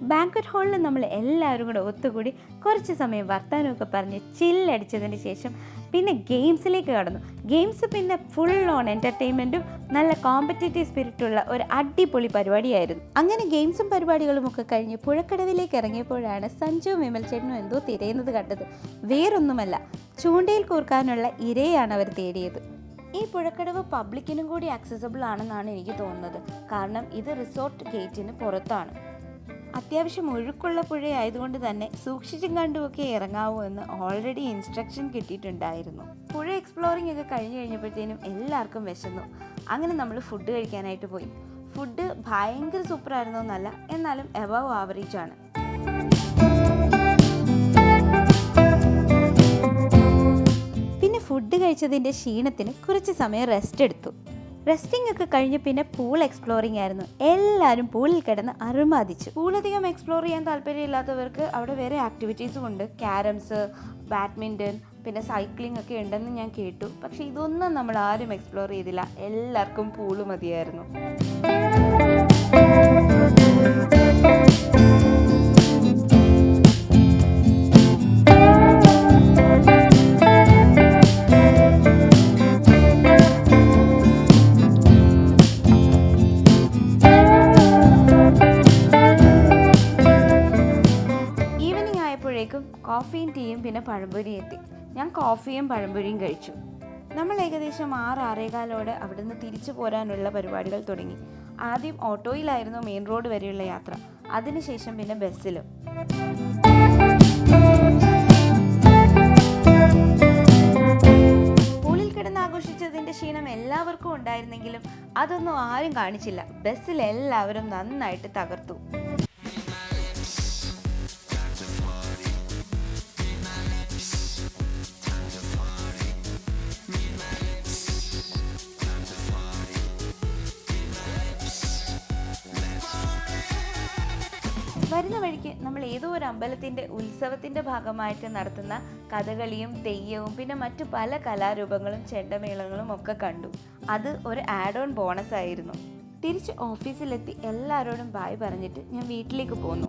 Banquet ഹാളിൽ നമ്മൾ എല്ലാവരും കൂടെ ഒത്തുകൂടി കുറച്ച് സമയം വർത്താനമൊക്കെ പറഞ്ഞ് ചില്ലടിച്ചതിന് ശേഷം പിന്നെ ഗെയിംസിലേക്ക് കടന്നു. ഗെയിംസ് പിന്നെ ഫുൾ ഓൺ എൻ്റർടൈൻമെൻറ്റും നല്ല കോമ്പറ്റേറ്റീവ് സ്പിരിറ്റുള്ള ഒരു അടിപൊളി പരിപാടിയായിരുന്നു. അങ്ങനെ ഗെയിംസും പരിപാടികളും ഒക്കെ കഴിഞ്ഞ് പുഴക്കടവിലേക്ക് ഇറങ്ങിയപ്പോഴാണ് സഞ്ജുവും വിമൽ ചേട്ടനും എന്തോ തിരയുന്നത് കണ്ടത്. വേറൊന്നുമല്ല, ചൂണ്ടയിൽ കോർക്കാനുള്ള ഇരയാണ് അവർ തേടിയത്. ഈ പുഴക്കടവ് പബ്ലിക്കിനും കൂടി ആക്സസിബിൾ ആണെന്നാണ് എനിക്ക് തോന്നുന്നത്. കാരണം ഇത് റിസോർട്ട് ഗേറ്റിന് പുറത്താണ്. അത്യാവശ്യം ഒഴുക്കുള്ള പുഴയായതുകൊണ്ട് തന്നെ സൂക്ഷിച്ചും കണ്ടുമൊക്കെ ഇറങ്ങാവൂ എന്ന് ഓൾറെഡി ഇൻസ്ട്രക്ഷൻ കിട്ടിയിട്ടുണ്ടായിരുന്നു. പുഴ എക്സ്പ്ലോറിംഗ് ഒക്കെ കഴിഞ്ഞ് കഴിഞ്ഞപ്പോഴത്തേനും എല്ലാവർക്കും വിശന്നു. അങ്ങനെ നമ്മൾ ഫുഡ് കഴിക്കാനായിട്ട് പോയി. ഫുഡ് ഭയങ്കര സൂപ്പറായിരുന്നു എന്നല്ല, എന്നാലും എബവ് ആവറേജ് ആണ്. പിന്നെ ഫുഡ് കഴിച്ചതിൻ്റെ ക്ഷീണത്തിന് കുറച്ച് സമയം റെസ്റ്റ് എടുത്തു. റെസ്റ്റിംഗ് ഒക്കെ കഴിഞ്ഞ് പിന്നെ പൂൾ എക്സ്പ്ലോറിംഗ് ആയിരുന്നു. എല്ലാവരും പൂളിൽ കിടന്ന് അറുമാദിച്ചു. പൂളധികം എക്സ്പ്ലോർ ചെയ്യാൻ താല്പര്യമില്ലാത്തവർക്ക് അവിടെ വേറെ ആക്ടിവിറ്റീസും ഉണ്ട്. ക്യാരംസ്, ബാഡ്മിൻ്റൺ, പിന്നെ സൈക്ലിംഗ് ഒക്കെ ഉണ്ടെന്ന് ഞാൻ കേട്ടു. പക്ഷേ ഇതൊന്നും നമ്മൾ ആരും എക്സ്പ്ലോർ ചെയ്തില്ല. എല്ലാവർക്കും പൂള് മതിയായിരുന്നു. കോഫിയും ടീയും പിന്നെ പഴംപൊരി എത്തി. ഞാൻ കോഫിയും പഴംപൊരിയും കഴിച്ചു. നമ്മൾ ഏകദേശം 6-6:15 അവിടുന്ന് തിരിച്ചു പോരാനുള്ള പരിപാടികൾ തുടങ്ങി. ആദ്യം ഓട്ടോയിലായിരുന്നു മെയിൻ റോഡ് വരെയുള്ള യാത്ര. അതിനുശേഷം പിന്നെ ബസ്സിലും. പൂളിൽ കിടന്ന് ആഘോഷിച്ചതിൻ്റെ ക്ഷീണം എല്ലാവർക്കും ഉണ്ടായിരുന്നെങ്കിലും അതൊന്നും ആരും കാണിച്ചില്ല. ബസ്സിൽ എല്ലാവരും നന്നായിട്ട് തകർത്തു. വരുന്ന വഴിക്ക് നമ്മൾ ഏതോ ഒരു അമ്പലത്തിൻ്റെ ഉത്സവത്തിൻ്റെ ഭാഗമായിട്ട് നടത്തുന്ന കഥകളിയും തെയ്യവും പിന്നെ മറ്റു പല കലാരൂപങ്ങളും ചെണ്ടമേളങ്ങളും ഒക്കെ കണ്ടു. അത് ഒരു ആഡ് ഓൺ ബോണസ് ആയിരുന്നു. തിരിച്ച് ഓഫീസിലെത്തി എല്ലാവരോടും ബായ് പറഞ്ഞിട്ട് ഞാൻ വീട്ടിലേക്ക് പോന്നു.